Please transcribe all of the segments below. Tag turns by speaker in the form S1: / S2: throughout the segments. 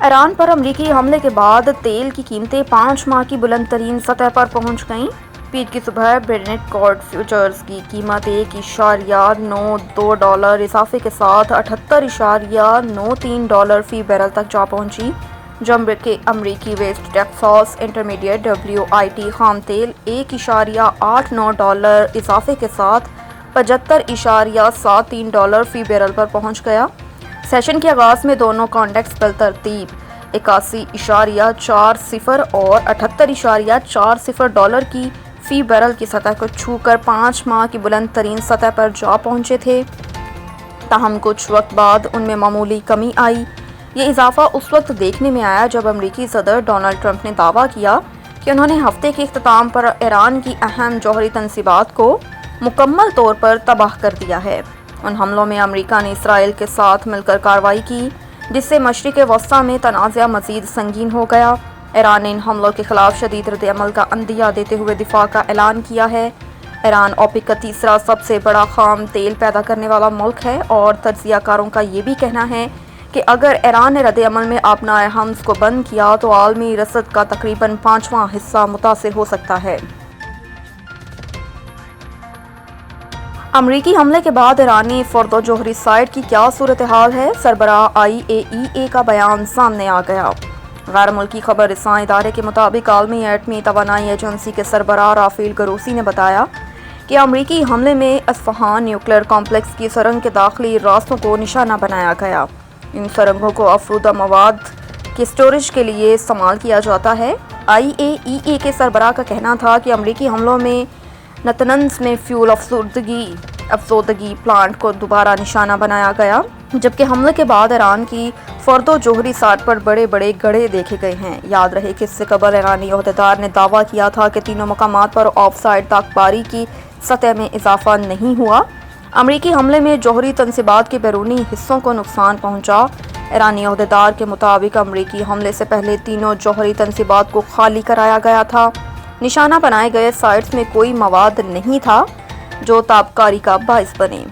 S1: ایران پر امریکی حملے کے بعد تیل کی قیمتیں 5 ماہ کی بلند ترین سطح پر پہنچ گئیں۔ پیر کی صبح برنٹ کروڈ فیوچرز کی قیمت $1.92 اضافے کے ساتھ $78.93 فی بیرل تک جا پہنچی، جبکہ امریکی ویسٹ ٹیکساس انٹرمیڈیٹ WTI خام تیل $1.89 اضافے کے ساتھ $75.73 فی بیرل پر پہنچ گیا۔ سیشن کے آغاز میں دونوں کانڈیکس بالترتیب $81.40 اور $78.40 کی فی بیرل کی سطح کو چھو کر 5 ماہ کی بلند ترین سطح پر جا پہنچے تھے، تاہم کچھ وقت بعد ان میں معمولی کمی آئی۔ یہ اضافہ اس وقت دیکھنے میں آیا جب امریکی صدر ڈونلڈ ٹرمپ نے دعویٰ کیا کہ انہوں نے ہفتے کے اختتام پر ایران کی اہم جوہری تنصیبات کو مکمل طور پر تباہ کر دیا ہے۔ ان حملوں میں امریکہ نے اسرائیل کے ساتھ مل کر کارروائی کی، جس سے مشرق وسطیٰ میں تنازع مزید سنگین ہو گیا۔ ایران نے ان حملوں کے خلاف شدید رد عمل کا عندیہ دیتے ہوئے دفاع کا اعلان کیا ہے۔ ایران اوپیک کا تیسرا سب سے بڑا خام تیل پیدا کرنے والا ملک ہے، اور تجزیہ کاروں کا یہ بھی کہنا ہے کہ اگر ایران نے رد عمل میں اپنا حمض کو بند کیا تو عالمی رسد کا تقریباً 5واں حصہ متاثر ہو سکتا ہے۔ امریکی حملے کے بعد ایرانی فردو جوہری سائٹ کی کیا صورتحال ہے؟ سربراہ IAEA کا بیان سامنے آ گیا۔ غیر ملکی خبر رساں ادارے کے مطابق عالمی ایٹمی توانائی ایجنسی کے سربراہ رافیل گروسی نے بتایا کہ امریکی حملے میں اصفہان نیوکلیئر کمپلیکس کی سرنگ کے داخلی راستوں کو نشانہ بنایا گیا۔ ان سرنگوں کو افروزہ مواد کے اسٹوریج کے لیے استعمال کیا جاتا ہے۔ IAEA کے سربراہ کا کہنا تھا کہ امریکی حملوں میں نتنز میں فیول افزودگی پلانٹ کو دوبارہ نشانہ بنایا گیا، جبکہ حملے کے بعد ایران کی فردو جوہری سائٹ پر بڑے بڑے گڑھے دیکھے گئے ہیں۔ یاد رہے کہ اس سے قبل ایرانی عہدیدار نے دعویٰ کیا تھا کہ تینوں مقامات پر آف سائٹ تاکباری کی سطح میں اضافہ نہیں ہوا۔ امریکی حملے میں جوہری تنصیبات کے بیرونی حصوں کو نقصان پہنچا۔ ایرانی عہدیدار کے مطابق امریکی حملے سے پہلے تینوں جوہری تنصیبات کو خالی کرایا گیا تھا۔ نشانہ بنائے گئے سائٹس میں کوئی مواد نہیں تھا جو تابکاری کا باعث بنے۔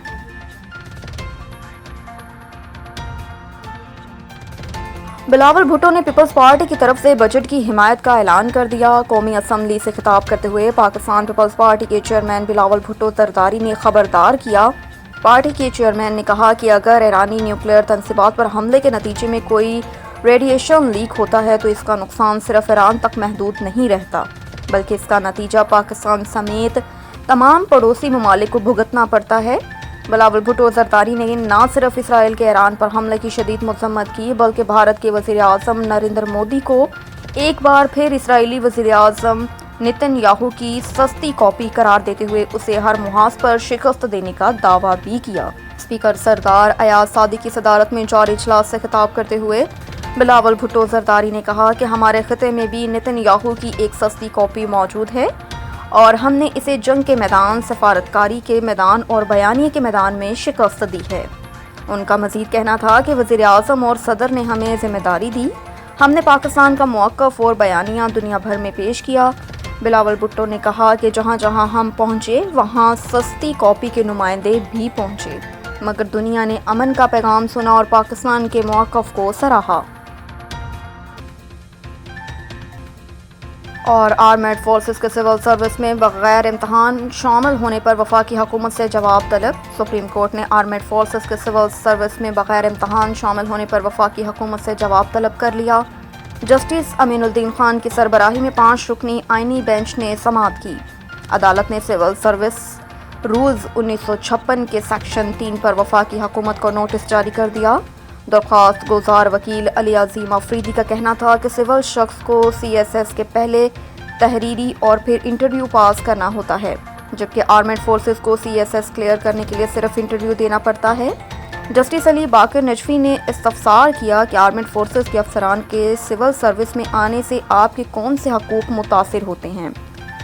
S1: بلاول بھٹو نے پیپلز پارٹی کی طرف سے بجٹ کی حمایت کا اعلان کر دیا۔ قومی اسمبلی سے خطاب کرتے ہوئے پاکستان پیپلز پارٹی کے چیئرمین بلاول بھٹو زرداری نے خبردار کیا۔ پارٹی کے چیئرمین نے کہا کہ اگر ایرانی نیوکلیئر تنصیبات پر حملے کے نتیجے میں کوئی ریڈیشن لیک ہوتا ہے تو اس کا نقصان صرف ایران تک محدود نہیں رہتا، بلکہ اس کا نتیجہ پاکستان سمیت تمام پڑوسی ممالک کو بھگتنا پڑتا ہے۔ بلاول بھٹو زرداری نے نہ صرف اسرائیل کے ایران پر حملے کی شدید مذمت کی، بلکہ بھارت کے وزیر اعظم نریندر مودی کو ایک بار پھر اسرائیلی وزیر اعظم نتن یاہو کی سستی کاپی قرار دیتے ہوئے اسے ہر محاذ پر شکست دینے کا دعویٰ بھی کیا۔ اسپیکر سردار ایاز صادق کی صدارت میں جاری اجلاس سے خطاب کرتے ہوئے بلاول بھٹو زرداری نے کہا کہ ہمارے خطے میں بھی نتن یاہو کی ایک سستی کاپی موجود ہے، اور ہم نے اسے جنگ کے میدان، سفارتکاری کے میدان اور بیانیے کے میدان میں شکست دی ہے۔ ان کا مزید کہنا تھا کہ وزیر اعظم اور صدر نے ہمیں ذمہ داری دی، ہم نے پاکستان کا موقف اور بیانیہ دنیا بھر میں پیش کیا۔ بلاول بھٹو نے کہا کہ جہاں جہاں ہم پہنچے وہاں سستی کاپی کے نمائندے بھی پہنچے، مگر دنیا نے امن کا پیغام سنا اور پاکستان کے موقف کو سراہا۔ اور آرمیڈ فورسز کے سول سروس میں بغیر امتحان شامل ہونے پر وفاقی حکومت سے جواب طلب۔ سپریم کورٹ نے آرمیڈ فورسز کے سول سروس میں بغیر امتحان شامل ہونے پر وفاقی حکومت سے جواب طلب کر لیا۔ جسٹس امین الدین خان کی سربراہی میں 5 رکنی آئینی بینچ نے سماعت کی۔ عدالت نے سول سروس رولز 1956 کے سیکشن 3 پر وفاقی حکومت کو نوٹس جاری کر دیا۔ درخواست گزار وکیل علی عظیم آفریدی کا کہنا تھا کہ سول شخص کو CSS کے پہلے تحریری اور پھر انٹرویو پاس کرنا ہوتا ہے، جبکہ آرمیڈ فورسز کو CSS کلیئر کرنے کے لیے صرف انٹرویو دینا پڑتا ہے۔ جسٹس علی باقر نجفی نے استفسار کیا کہ آرمیڈ فورسز کے افسران کے سول سروس میں آنے سے آپ کے کون سے حقوق متاثر ہوتے ہیں؟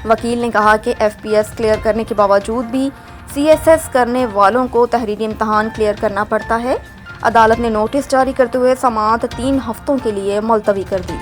S1: وکیل نے کہا کہ FPS کلیئر کرنے کے باوجود بھی CSS کرنے والوں کو تحریری امتحان کلیئر کرنا پڑتا ہے۔ عدالت نے نوٹس جاری کرتے ہوئے سماعت 3 ہفتوں کے لیے ملتوی کر دی۔